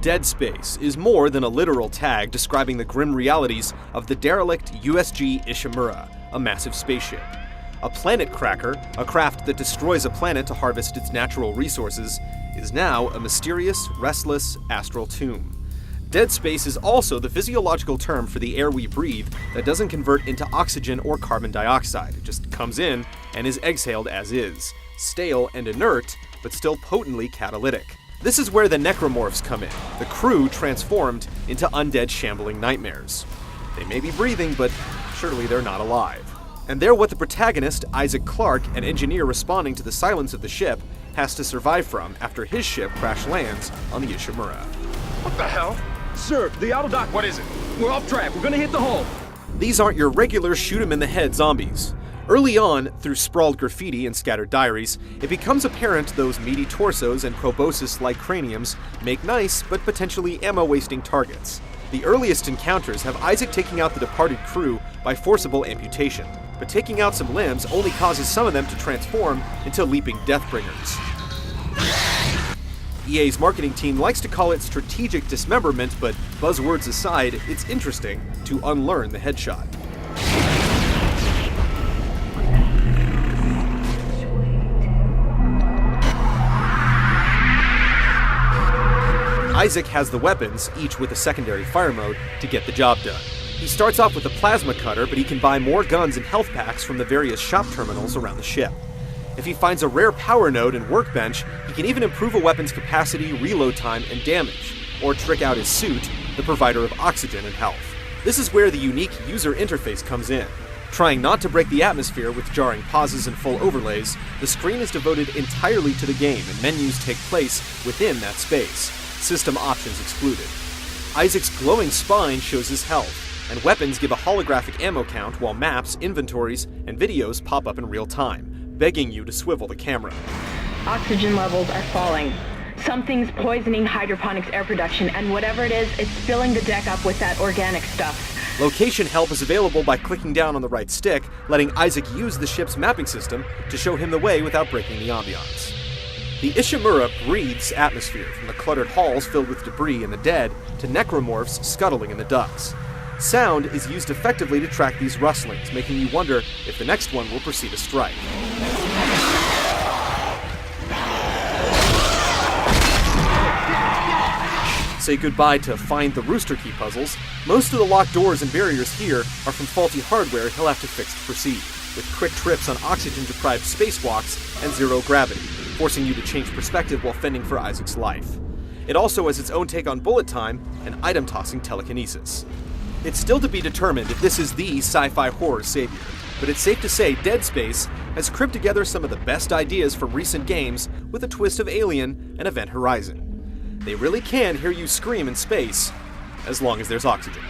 Deadspace is more than a literal tag describing the grim realities of the derelict USG Ishimura, a massive spaceship. A planet cracker, a craft that destroys a planet to harvest its natural resources, is now a mysterious, restless astral tomb. Deadspace is also the physiological term for the air we breathe that doesn't convert into oxygen or carbon dioxide. It just comes in and is exhaled as is, stale and inert, but still potently catalytic. This is where the necromorphs come in, the crew transformed into undead shambling nightmares. They may be breathing, but surely they're not alive. And they're what the protagonist, Isaac Clarke, an engineer responding to the silence of the ship, has to survive from after his ship crash lands on the Ishimura. What the hell? Sir, the auto dock. What is it? We're off track. We're gonna hit the hull. These aren't your regular shoot-'em-in-the-head zombies. Early on, through sprawled graffiti and scattered diaries, it becomes apparent those meaty torsos and proboscis-like craniums make nice but potentially ammo-wasting targets. The earliest encounters have Isaac taking out the departed crew by forcible amputation, but taking out some limbs only causes some of them to transform into leaping Deathbringers. EA's marketing team likes to call it strategic dismemberment, but buzzwords aside, it's interesting to unlearn the headshot. Isaac has the weapons, each with a secondary fire mode, to get the job done. He starts off with a plasma cutter, but he can buy more guns and health packs from the various shop terminals around the ship. If he finds a rare power node and workbench, he can even improve a weapon's capacity, reload time, and damage, or trick out his suit, the provider of oxygen and health. This is where the unique user interface comes in. Trying not to break the atmosphere with jarring pauses and full overlays, the screen is devoted entirely to the game and menus take place within that space, system options excluded. Isaac's glowing spine shows his health, and weapons give a holographic ammo count while maps, inventories, and videos pop up in real time, begging you to swivel the camera. Oxygen levels are falling. Something's poisoning hydroponics air production, and whatever it is, it's filling the deck up with that organic stuff. Location help is available by clicking down on the right stick, letting Isaac use the ship's mapping system to show him the way without breaking the ambiance. The Ishimura breathes atmosphere, from the cluttered halls filled with debris and the dead to necromorphs scuttling in the ducts. Sound is used effectively to track these rustlings, making you wonder if the next one will proceed a strike. Say goodbye to find the rooster key puzzles. Most of the locked doors and barriers here are from faulty hardware he'll have to fix to proceed, with quick trips on oxygen-deprived spacewalks and zero gravity, forcing you to change perspective while fending for Isaac's life. It also has its own take on bullet time and item-tossing telekinesis. It's still to be determined if this is the sci-fi horror savior, but it's safe to say Deadspace has cribbed together some of the best ideas from recent games with a twist of Alien and Event Horizon. They really can hear you scream in space, as long as there's oxygen.